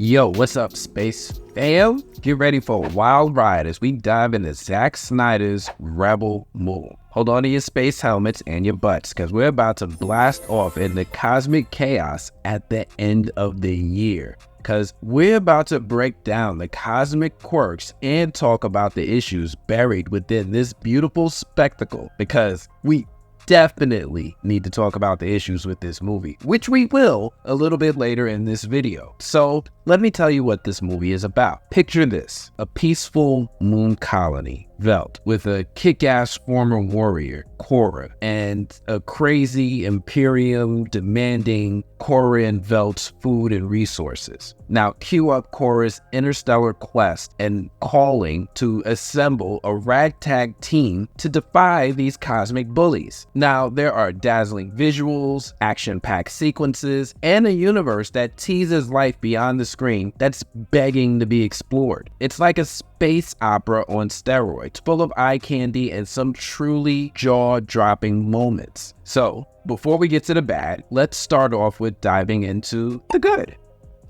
Yo, what's up, space fam? Get ready for a wild ride as we dive into Zack Snyder's Rebel Moon. Hold on to your space helmets and your butts, because we're about to blast off into cosmic chaos at the end of the year. Because we're about to break down the cosmic quirks and talk about the issues buried within this beautiful spectacle, because we definitely need to talk about the issues with this movie, which we will a little bit later in this video. So let me tell you what this movie is about. Picture this: a peaceful moon colony, Veldt, with a kick-ass former warrior, Kora, and a crazy Imperium demanding Kora and Veldt's food and resources. Now cue up Kora's interstellar quest and calling to assemble a ragtag team to defy these cosmic bullies. Now there are dazzling visuals, action-packed sequences, and a universe that teases life beyond the screen that's begging to be explored. It's like a space opera on steroids, full of eye candy and some truly jaw-dropping moments. So before we get to the bad, let's start off with diving into the good.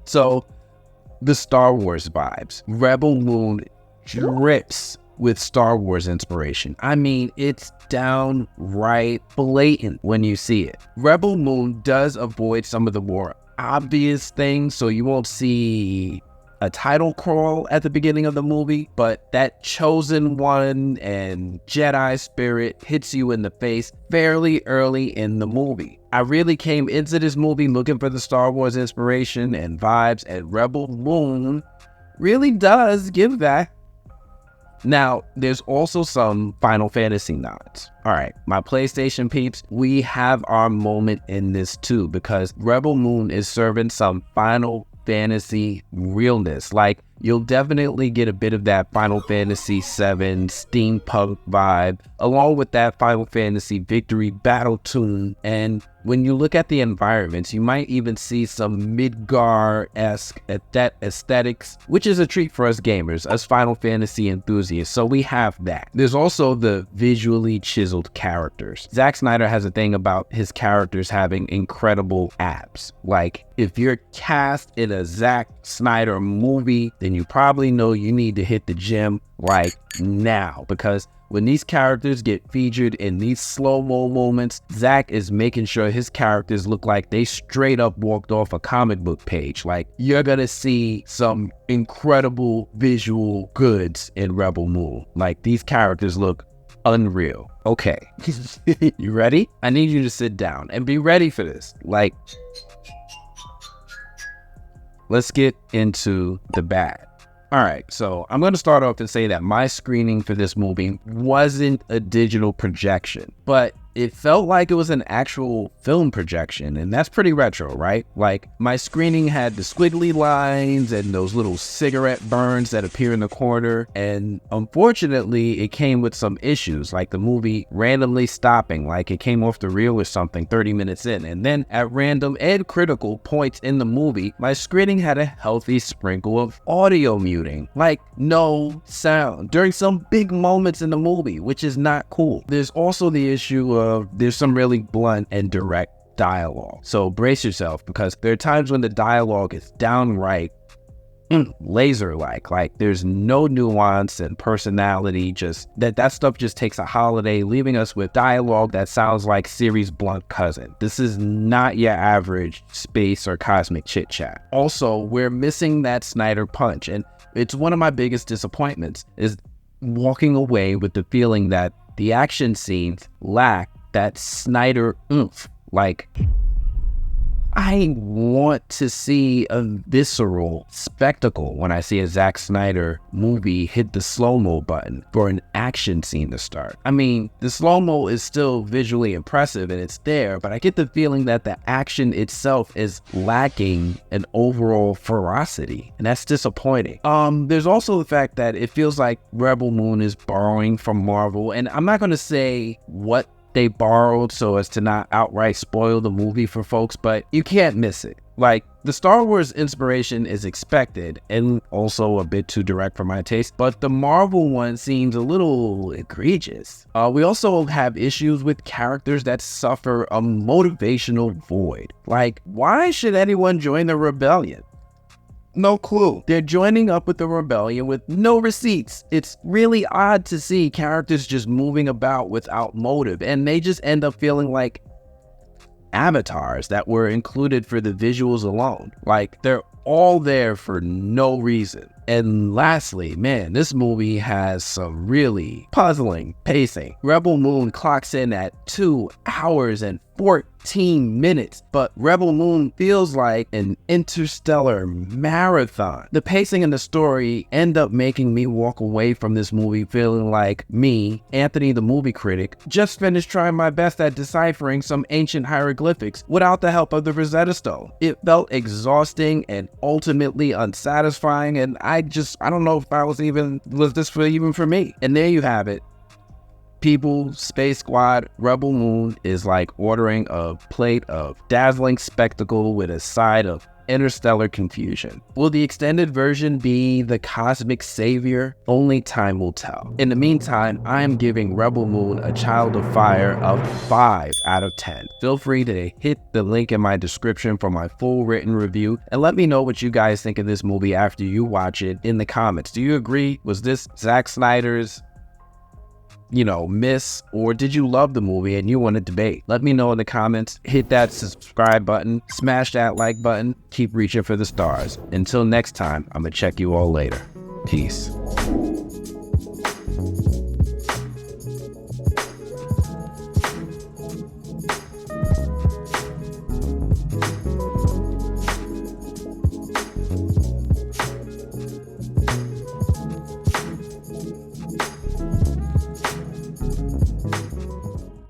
So the Star Wars vibes. Rebel Moon drips with Star Wars inspiration. I mean, it's downright blatant when you see it. Rebel Moon does avoid some of the more obvious things, so you won't see a title crawl at the beginning of the movie, but that chosen one and Jedi spirit hits you in the face fairly early in the movie. I really came into this movie looking for the Star Wars inspiration and vibes, and Rebel Moon really does give that. Now, there's also some Final Fantasy nods. All right, my PlayStation peeps, we have our moment in this too, because Rebel Moon is serving some Final Fantasy realness. Like, you'll definitely get a bit of that Final Fantasy VII steampunk vibe, along with that Final Fantasy Victory battle tune. And when you look at the environments, you might even see some Midgar-esque aesthetics, which is a treat for us gamers, us Final Fantasy enthusiasts. So we have that. There's also the visually chiseled characters. Zack Snyder has a thing about his characters having incredible abs. Like, if you're cast in a Zack Snyder movie, then you probably know you need to hit the gym right now, because when these characters get featured in these slow-mo moments, Zack is making sure his characters look like they straight up walked off a comic book page. Like, you're gonna see some incredible visual goods in Rebel Moon. Like, these characters look unreal. Okay, you ready? I need you to sit down and be ready for this. Like, let's get into the bad. All right, so I'm going to start off and say that my screening for this movie wasn't a digital projection, but it felt like it was an actual film projection, and that's pretty retro, right? Like, my screening had the squiggly lines and those little cigarette burns that appear in the corner, and unfortunately, it came with some issues, like the movie randomly stopping, like it came off the reel or something 30 minutes in, and then at random and critical points in the movie, my screening had a healthy sprinkle of audio muting, like no sound, during some big moments in the movie, which is not cool. There's also the issue of there's some really blunt and direct dialogue. So brace yourself, because there are times when the dialogue is downright laser-like. Like, there's no nuance and personality, just that stuff just takes a holiday, leaving us with dialogue that sounds like Siri's blunt cousin. This is not your average space or cosmic chit-chat. Also, we're missing that Snyder punch, and it's one of my biggest disappointments, is walking away with the feeling that the action scenes lack that Snyder oomph. Like, I want to see a visceral spectacle when I see a Zack Snyder movie hit the slow-mo button for an action scene to start. I mean, the slow-mo is still visually impressive and it's there, but I get the feeling that the action itself is lacking an overall ferocity, and that's disappointing. There's also the fact that it feels like Rebel Moon is borrowing from Marvel, and I'm not going to say what they borrowed so as to not outright spoil the movie for folks, but you can't miss it. Like, the Star Wars inspiration is expected and also a bit too direct for my taste, but the Marvel one seems a little egregious. We also have issues with characters that suffer a motivational void. Like, why should anyone join the rebellion? No clue. They're joining up with the rebellion with no receipts. It's really odd to see characters just moving about without motive, and they just end up feeling like avatars that were included for the visuals alone. Like, they're all there for no reason. And lastly, man, this movie has some really puzzling pacing. Rebel Moon clocks in at 2 hours and 14 minutes, but Rebel Moon feels like an interstellar marathon. The pacing and the story end up making me walk away from this movie feeling like me, Anthony the movie critic, just finished trying my best at deciphering some ancient hieroglyphics without the help of the Rosetta Stone. It felt exhausting and ultimately unsatisfying, and I don't know if was this even for me. And there you have it. People, Space Squad, Rebel Moon is like ordering a plate of dazzling spectacle with a side of interstellar confusion. Will the extended version be the cosmic savior? Only time will tell. In the meantime, I am giving Rebel Moon a Child of Fire of 5 out of 10. Feel free to hit the link in my description for my full written review, and let me know what you guys think of this movie after you watch it in the comments. Do you agree? Was this Zack Snyder's miss, or did you love the movie and you want to debate? Let me know in the comments. Hit that subscribe button, smash that like button, keep reaching for the stars. Until next time, I'm gonna check you all later. Peace.